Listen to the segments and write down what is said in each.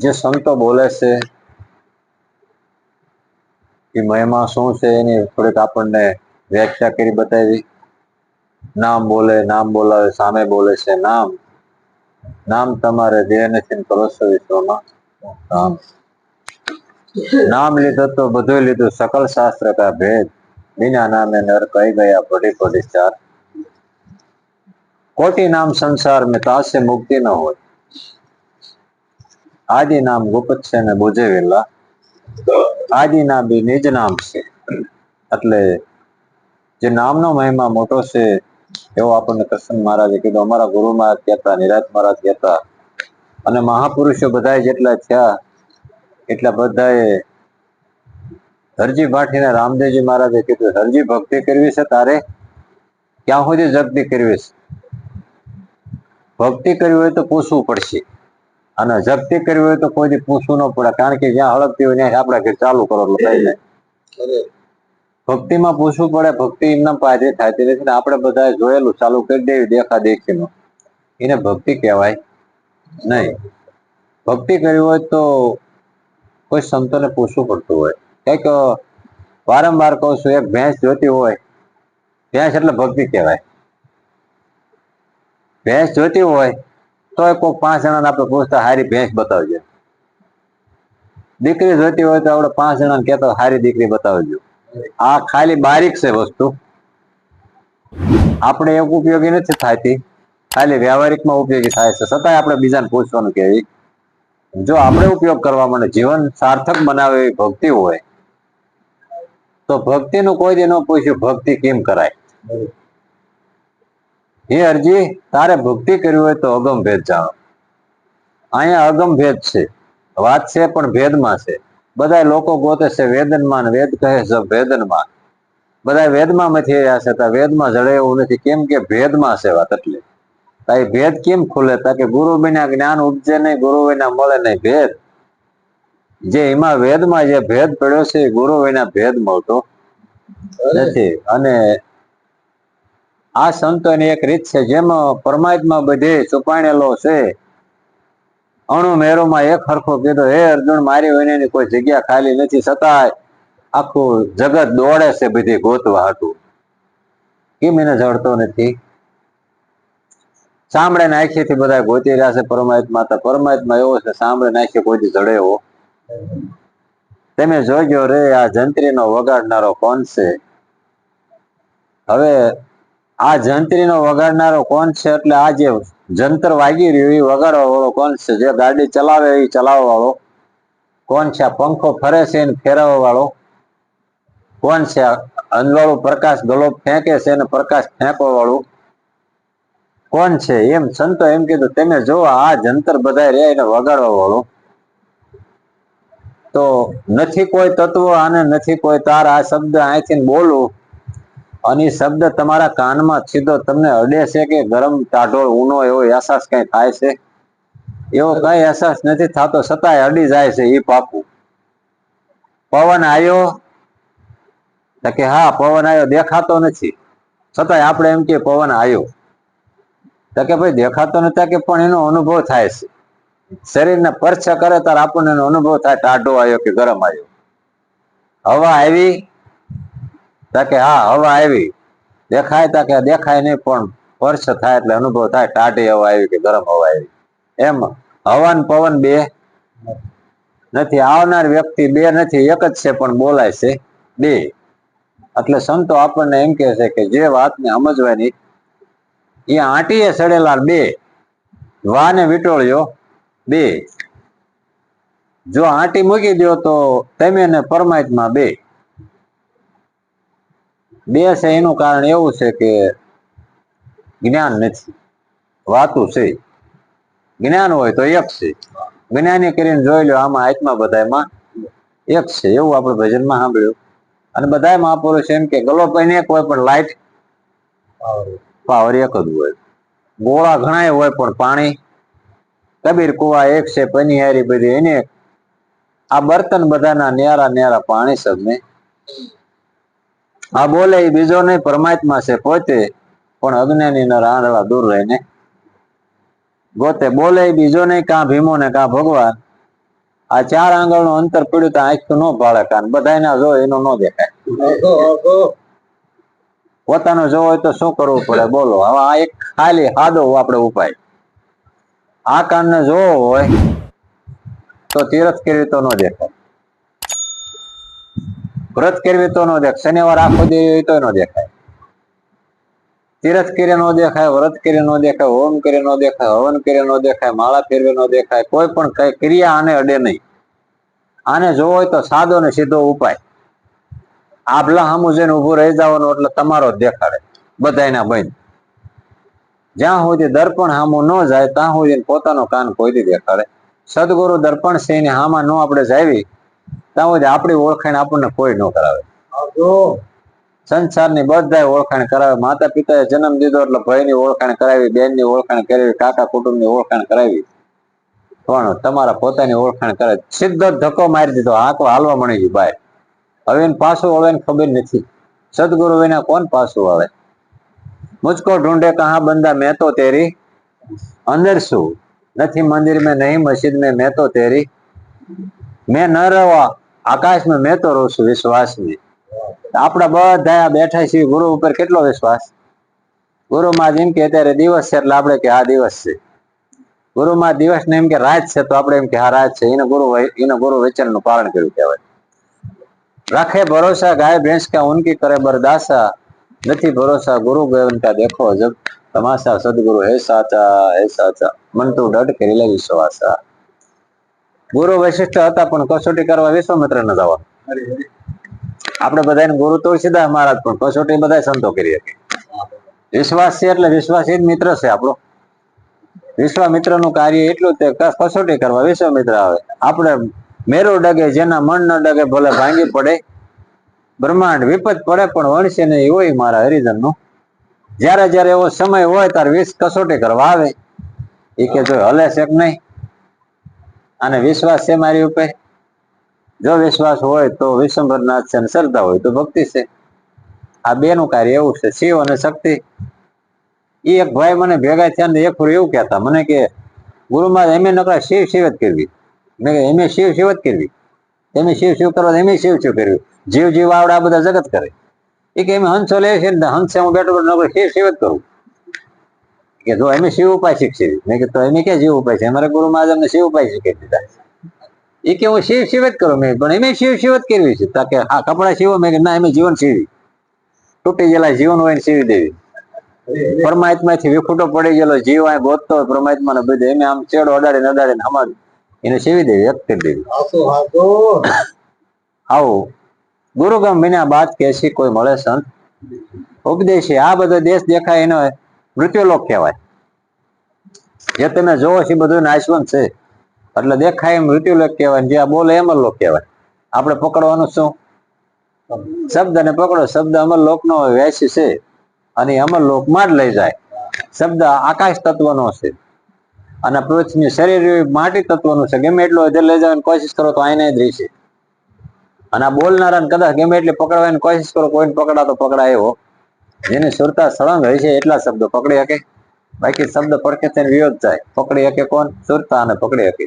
જે સંતો બોલે છે એ મહિમા શું છે એની થોડીક આપણને વ્યાખ્યા કરી બતાવી. નામ બોલે, નામ બોલાવે, સામે બોલે છે નામ. નામ તમારે દેહ નથી પરોસો વિશ્વમાં નામ. નામ લીધું તો બધું લીધું, સકલ શાસ્ત્ર કા ભેદ. बिना नामे नर कही गया बड़ी बड़ी चार. कोटि नाम संसार में तासे मुक्ति न हो. आदि नाम गुप्त છે ને બુજે વેલા. આદિ ના બી નિજ નામ છે. એટલે જે નામનો મહિમા મોટો છે એવો આપણને કૃષ્ણ મહારાજે કીધું. અમારા ગુરુ મહારાજ કહેતા, નિરાજ મહારાજ કહેતા, અને મહાપુરુષો બધા જેટલા થયા એટલા બધાએ હરજી ભાટીને રામદેવજી મહારાજે કીધું, હરજી ભક્તિ કરવી છે તારે ક્યાં સુધી જગતી કરવી છે? ભક્તિ કરવી હોય તો પૂછવું પડશે, અને જગતિ કરવી હોય તો કોઈ પૂછવું ન પડે. કારણ કે જ્યાં હળગતી હોય ત્યાં આપણા ઘર ચાલુ કરો એટલે થઈ જાય. ભક્તિમાં પૂછવું પડે. ભક્તિ એમના પાયથી થતી નથી ને આપણે બધા જોયેલું ચાલુ કરી દેવી દેખા દેખીનું, એને ભક્તિ કહેવાય નહીં. ભક્તિ કરવી હોય તો કોઈ સંતોને પૂછવું પડતું હોય. કંઈક વારંવાર કહું છું, એક ભેંસ જોતી હોય, ભેંસ એટલે ભક્તિ કહેવાય. ભેંસ જોતી હોય તો કોઈ 5 જણાને આપણે પૂછતા હારી ભેંસ બતાવજો. દીકરી જોતી હોય તો આપણે 5 જણાને કહેતા હારી દીકરી બતાવજો. આ ખાલી બારીક છે વસ્તુ, આપણે એક ઉપયોગી નથી થતી, ખાલી વ્યવહારિકમાં ઉપયોગી થાય છે. છતાંય આપણે બીજાને પૂછવાનું કહેવી. જો આપણે ઉપયોગ કરવા માટે જીવન સાર્થક બનાવે એવી ભક્તિ હોય તો ભક્તિનું કોઈ દી ન પૂછ્યું ભક્તિ કેમ કરાય. હે અરજી, તારે ભક્તિ કરવી હોય તો અગમ ભેદ જાણો. અહીંયા અગમ ભેદ છે, વાત છે પણ ભેદમાં છે. બધા લોકો ગોતે છે વેદનમાં, વેદ કહે છે ભેદનમાં. બધા વેદમાં મથી રહ્યા છે, વેદમાં જડે એવું નથી. કેમ કે ભેદમાં છે વાત. એટલે ભેદ કેમ ખુલે? કે ગુરુ વિના જ્ઞાન ઉપજે નહીં, ગુરુ વિના મળે નહીં ભેદ. જે એમાં વેદમાં જે ભેદ પડ્યો છે એ ગુરુ વિના ભેદ મળતો નથી. અને આ સંતોની એક રીત છે, જેમાં પરમાત્મા બધે છુપાણેલો છે. અણુ મેરુમાં એક હરખો કીધો, હે અર્જુન, મારી વિનાની કોઈ જગ્યા ખાલી નથી. છતાંય આખું જગત દોડે છે બધી ગોતવા હતું. કેમ એને જડતો નથી? સાંભળે નાખીથી બધા ગોતી રહ્યા છે પરમાત્મા. તો પરમાત્મા એવો છે, સાંભળે નાખી કોઈ જડે એવો. તમે જોજો રે, આ જંત્રીનો વગાડનારો કોણ છે? હવે આ જંત્રીનો વગાડનારો કોણ છે? એટલે આ જે જંતર વાગી રહ્યું એ વગાડવા વાળો કોણ છે? જે ગાડી ચલાવે એ ચલાવવા વાળો કોણ છે? આ પંખો ફરે છે એને ફેરવવા વાળો કોણ છે? અંજવાળું પ્રકાશ ગલોબ ફેંકે છે એને પ્રકાશ ફેંકવા વાળું કોણ છે? એમ સંતો એમ કીધું, તમે જો આ જંતર બધા રે એને વગાડવા વાળો તો નથી કોઈ તત્વ અને નથી કોઈ તાર. આ શબ્દ અહીંથી બોલું અને એ શબ્દ તમારા કાનમાં સીધો તમને અડે છે કે ગરમ ટાઢો ઊનો એવો અહેસાસ કઈ થાય છે? એવો કઈ અહેસાસ નથી થતો, છતાંય અડી જાય છે એ પાકું. પવન આવ્યો કે હા પવન આવ્યો, દેખાતો નથી છતાંય આપણે એમ કે પવન આવ્યો. તો કે ભાઈ દેખાતો નથી કે પણ એનો અનુભવ થાય છે. શરીરને સ્પર્શ કરે ત્યારે આપણને એનો અનુભવ થાય, ટાઢો આવ્યો કે ગરમ આવ્યો. હવા આવી કે હા હવા આવી, દેખાય તા કે દેખાય નહીં પણ સ્પર્શ થાય એટલે અનુભવ થાય, ટાઢી હવા આવી કે ગરમ હવા આવી. એમ હવન પવન બે નથી, આવનાર વ્યક્તિ બે નથી, એક જ છે પણ બોલાય છે બે. એટલે સંતો આપણને એમ કે છે કે જે વાતને સમજવાની એ આંટીએ સડેલા બે, વાને વિટોળ્યો બે. જો આંટી મૂકી દો તો તમે ને પરમાત્મા બે છે. એનું કારણ એવું છે કે જ્ઞાન નથી, વાતું છે. જ્ઞાન હોય તો એક છે. જ્ઞાની કરીને જોઈ લો, આમાં આત્મા બધામાં એક છે. એવું આપણે ભજનમાં સાંભળ્યું. અને બધા મહાપુરુષ એમ કે ગલો પણ એક હોય પણ લાઈટ પાવર એક જ હોય. ગોળા ઘણા હોય પણ પાણી કબીર કુવા એક છે, પનિહારી બધી એને. આ બર્તન બધાના ન્યારા ન્યારા પાણી સબને. આ બોલે એ બીજો નહીં, પરમાત્મા છે પોતે, પણ અજ્ઞાની ના રાંધડા દૂર રહીને ગોતે. બોલે એ બીજો નહીં, કાં ભીમો ને કાં ભગવાન, આ 4 આંગળનું અંતર પડ્યું તો આંખ ન ભાળે કાન બધાના જો એનો ન દેખાય પોતાનો જો હોય તો શું કરવું પડે બોલો હવે આ એક ખાલી સાદો આપણે ઉપાય આ કાનને જોવો હોય તો તીરથ કરવી તો ન દેખાય વ્રત કરવી તો ન દેખાય શનિવાર આખો દેવી હોય તો ન દેખાય તીરથ કરે ન દેખાય વ્રત કરે ન દેખાય હોમ કરે ન દેખાય હવન કરે ન દેખાય માળા ફેરવે ન દેખાય કોઈ પણ કઈ ક્રિયા આને અડે નહીં આને જોવો હોય તો સાદો ને સીધો ઉપાય આભલા સામું જઈને ઉભું રહી જવાનું એટલે તમારો જ દેખાડે બધાના બંધ જ્યાં સુધી દર્પણ સામું ન જાય ત્યાં સુધી પોતાનો કાન કોઈ દેખાડે સદગુરુ દર્પણ સિંહ હામાં ન આપણે જાવી ત્યાં સુધી આપણી ઓળખાણ આપણને કોઈ ન કરાવે સંસારની બધા ઓળખાણ કરાવે માતા પિતાએ જન્મ દીધો એટલે ભાઈની ઓળખાણ કરાવી બેનની ઓળખાણ કરાવી કાકા કુટુંબની ઓળખાણ કરાવી પણ તમારા પોતાની ઓળખાણ કરાવી સીધો ધક્કો મારી દીધો આ તો હાલવા મળી ગયું બહાર હવે એને પાછું આવે ને ખબર નથી સદગુરુ વિના કોણ પાછું આવે મુझको ढूंढे कहाँ बंदा मैं तो तेरी अंदर છું નથી મંદિર में नहीं मस्जिद में मैं तो तेरी मैं न रहा आकाश में मैं तो રહું છું વિશ્વાસ में આપણા બધા બેઠા છીએ ગુરુ ઉપર કેટલો વિશ્વાસ ગુરુમાં જેમ કે અત્યારે દિવસ છે એટલે આપણે કે આ દિવસ છે ગુરુમાં દિવસ ને એમ કે રાત છે તો આપણે એમ કે હા રાત છે એને ગુરુ વચન નું પાલન કર્યું કહેવાય રાખે ભરોસા ગાય ભેંસ કા ઉનકી કરે બરદાસા નથી ભરોસા ગુરુ ગોવિંદ કા દેખો જબ તમાશા સદગુરુ હે સાચા મન તું ડટ કરી લે વિશ્વાસા ગુરુ વૈશિષ્ટ હતા પણ કસોટી કરવા વિશ્વામિત્ર ન જવા આપણે બધાને ગુરુ તુલસીદાસ મહારાજ પણ કસોટી બધા સંતો કરી શકે વિશ્વાસ છે એટલે વિશ્વાસ એ જ મિત્ર છે આપણો વિશ્વામિત્ર નું કાર્ય એટલું તે કસોટી કરવા વિશ્વામિત્ર આવે આપણે મેરુ ડગે જેના મન ન ડગે ભલે ભાંગી પડે બ્રહ્માંડ વિપત પડે પણ વણશે નહીં હોય મારા હરિજન નું જયારે જયારે એવો સમય હોય ત્યારે 20 કસોટી કરવા આવે એ કે જો હલે છે કે નહીં અને વિશ્વાસ છે મારી ઉપર જો વિશ્વાસ હોય તો વિશ્વંભરનાથ છે અને શ્રદ્ધા હોય તો ભક્તિ છે આ બે નું કાર્ય એવું છે શિવ અને શક્તિ એ એક ભાઈ મને ભેગા થયા ને એક એવું કહેતા મને કે ગુરુમાં એમ નકરા શિવ શિવ જ કરવી મેં કે એમ શિવ શિવ જ કરવી એમ શિવ શિવ કરવા એમ શિવ શિવ કરવી જીવ જીવ આવડે આ બધા જગત કરે એ કે એમ હંસો લે છે ને હંસે હું બેઠો નકર શિવ શિવ જ કરું કે જો એમ શિવ ઉપાય શીખશે મેં કે તો એમ ક્યાં જીવ ઉપાય છે અમારા ગુરુ મહારાજ અમને શિવ ઉપાય શીખી દીધા એ કે હું શિવ શિવ જ કરું મેં પણ એમ શિવ શિવ જ કરવી છે તો કે હા કપડા શિવો મેં કે ના એમ જીવન સીવી તૂટી ગયેલા જીવન હોય ને સીવી દેવી પરમાત્મા થી વિખૂટો પડી ગયેલો જીવ આ ગોતતો હોય પરમાત્મા ને બધે એમ આમ ચેડો અડાડીને હમાડી એને સીવી દેવી એક કરી દેવી આવું ગુરુગમ વિના બાત કેસી કોઈ મળે સંત ઉપદેશી આ બધો દેશ દેખાય એનો મૃત્યુલોક કહેવાય જે તમે જોવો છો બધું નાશવંત છે એટલે દેખાય એમ મૃત્યુલોક કહેવાય જે આ બોલે અમરલોક કહેવાય આપણે પકડવાનું શું શબ્દ ને પકડો શબ્દ અમરલોક નો વ્યાસી છે અને અમરલોક માં જ લઈ જાય શબ્દ આકાશ તત્વનો છે અને પૃથ્વી શરીર માટી તત્વનું છે ગમે એટલો લઈ જવાની કોશિશ કરો તો આઈને જ રહેશે અને આ બોલનારા કદાચ ગમે એટલે પકડવાની કોશિશ કરો કોઈને પકડાતો પકડાય એવો જેની સુરતા સળંગ હોય છે એટલા શબ્દો પકડી શકે બાકી શબ્દ પડકે તેને વિરોધ થાય પકડી શકે કોણ સુરતા અને પકડી શકે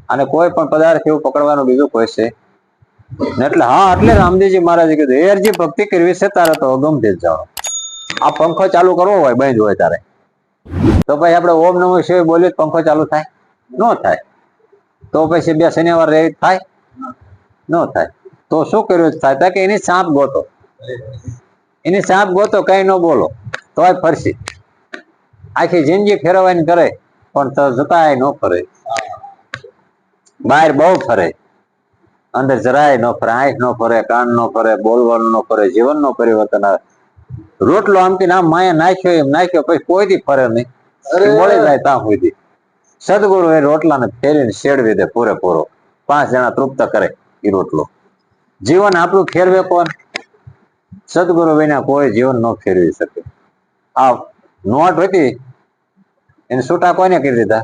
અને કોઈ પણ પદાર્થ એવું પકડવાનું બીજું કોઈ છે એટલે હા એટલે રામદેવજી મહારાજે કીધું એરજી ભક્તિ કરવી છે તારે તો ગમતી જ જાઓ આ પંખો ચાલુ કરવો હોય બંધ હોય તારે તો પછી આપણે ઓમ નમો શિવાય બોલીએ પંખો ચાલુ થાય ન થાય તો પછી 2 શનિવાર રહે થાય ન થાય તો શું કર્યું થાય કે એની સાપ ગોતો કઈ ન બોલો તોય ફરસી આખી જિંદગી ફેરવવાની કરે પણ તો જતાય ન ફરે બહાર બહુ ફરે અંદર જરાય ન ફરે આંખ ન ફરે કાન ન ફરે બોલવાનું ન ફરે જીવન નો પરિવર્તન આવે રોટલો આમ કે નામ માયા નાખ્યો એમ નાખ્યો પછી કોઈથી ફરે નહીં મળી જાય ત્યાં સુધી સદગુરુ એ રોટલાને ફેરીને શેડવી દે પૂરેપૂરો 5 જણા તૃપ્ત કરે એ રોટલો જીવન આપણું ફેરવે કોણ સદગુરુ વિના કોઈ જીવન ન ફેરવી શકે આ નોટ હતી એને છૂટા કોઈને કરી દીધા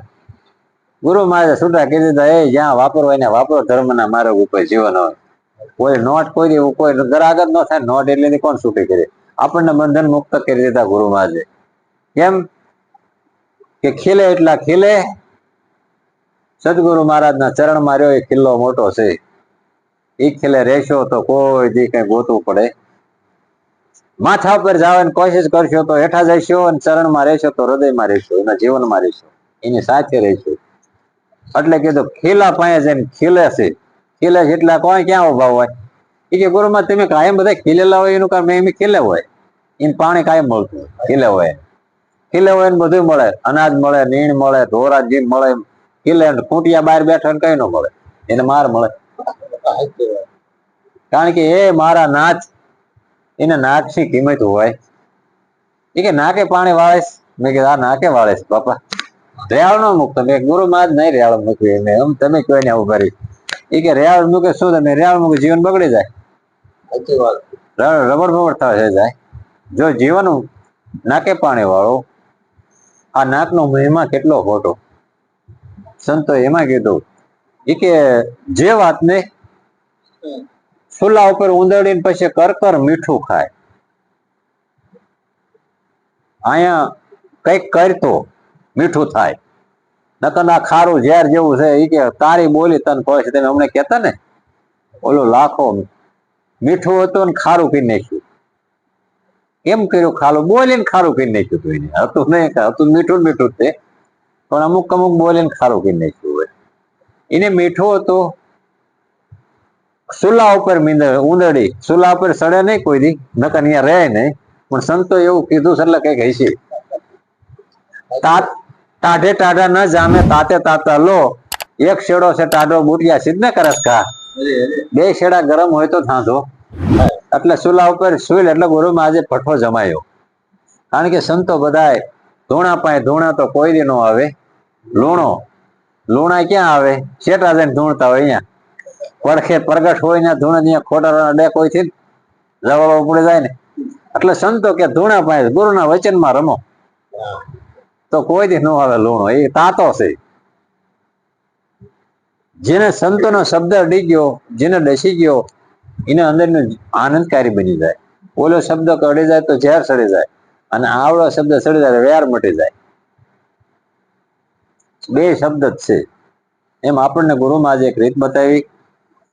ગુરુ મહારાજે છૂટા કરી દીધા એ જ્યાં વાપરવા એને વાપરો ધર્મના માર્ગ ઉપર જીવન હોય કોઈ નોટ કોઈ ગરાગ જ ન થાય નોટ એટલે કોણ છૂટી કરી આપણને બંધન મુક્ત કરી દીધા ગુરુ મહારાજે કેમ કે ખીલે એટલા ખીલે સદગુરુ મહારાજના ચરણમાં રહ્યો એ કિલ્લો મોટો છે. એ કિલ્લે રહેશો તો કોઈ દી કઈ ગોતવું પડે. માથા ઉપર જવાની કોશિશ કરશો તો હેઠા જઈશો, અને ચરણમાં રહેશો તો હૃદયમાં રહેશો, એના જીવનમાં રહેશો, એની સાથે રહેશો. એટલે કીધું ખીલા પાસે જઈને ખીલે છે. ખીલે છે એટલે કોઈ ક્યાં ઉભા હોય? એ કે ગુરુમાં તમે કાયમ બધા ખીલેલા હોય એનું કામ એમ ખીલે હોય, એને પાણી કાયમ મળતું હોય. ખીલે હોય, ખીલે હોય ને બધું મળે, અનાજ મળે, નીણ મળે, ધોરાજી મળે. ખીલે ખૂંટિયા બહાર બેઠા ને કઈ ન મળે, એને માર મળે. કારણ કે એ મારા નાચ, એને નાકની કિંમત હોય. એ કે નાકે પાણી વાળે? મેં કીધું આ નાકે વાળે બાપા, રેળ નો મૂકતો. મેં ગુરુ માં જ નહીં રેળ મૂકવી, એમ તમે કયો ને આવું કરી. એ કે રેળ મૂકે શું તમે? રેળ મૂકે જીવન બગડી જાય, રબડ બબડ થઈ જાય. જો જીવન નાકે પાણી વાળો, આ નાકનો મહિમા કેટલો ખોટો. સંતો એમાં કીધું એ કે જે વાતને સુલા ઉપર ઉંદડીને પછી કર મીઠું ખાય. અહીંયા કઈક કરતો મીઠું થાય, નકર આ ખારું ઝેર જેવું છે. એ કે તારી બોલી તને કહે, તમે અમને કેતા ને ઓલું લાખો મીઠું હતું ને ખારું પી નાખ્યું. કેમ કર્યું ખારું? બોલીને ખારું પી નાખ્યું હતું. એને હતું નહીં, હતું મીઠું મીઠું છે, પણ અમુક અમુક બોલીને ખારું પી નાખ્યું હોય. એને મીઠું હતું. સુલા ઉપર ઉંદડી, સુલા ઉપર સડે નહીં કોઈ દી, નકર અહીંયા રહે નહીં. પણ સંતો એવું કીધું છે એટલે કઈક હશે. ટાઢે ટાઢા ન જામે તાતે તાતા લો, એક શેડો છે ટાઢો બુટિયા સિદ્ધ ને કરસ કા, બે શેડા ગરમ હોય તો થાંધો. એટલે સુલા ઉપર સુઈ એટલે ગુરુમાં આજે પઠો જમાયો. કારણ કે સંતો બધાય ધૂણા પાસે ધૂણા તો કોઈ દી નો આવે. લુણા ક્યાં આવે? શેટા જઈને ધૂણતા હોય. અહીંયા પડખે પ્રગટ હોય ને ધૂણા ત્યાં ખોટા ડેક હોય થી જવાબ પડે જાય ને. એટલે સંતો કે ધૂણા પાસે ગુરુના વચનમાં રમો તો કોઈ દી નો આવે લુણો. એ તાતો છે. જેને સંતોનો શબ્દ અડી ગયો, જેને ડસી ગયો, એને અંદરનું આનંદકારી બની જાય. ઓલો શબ્દ અડી જાય તો ઝેર સડી જાય, અને આવડો શબ્દ સડી જાય વેર મટી જાય. બે શબ્દ જ છે. એમ આપણને ગુરુમાં આજે એક રીત બતાવી.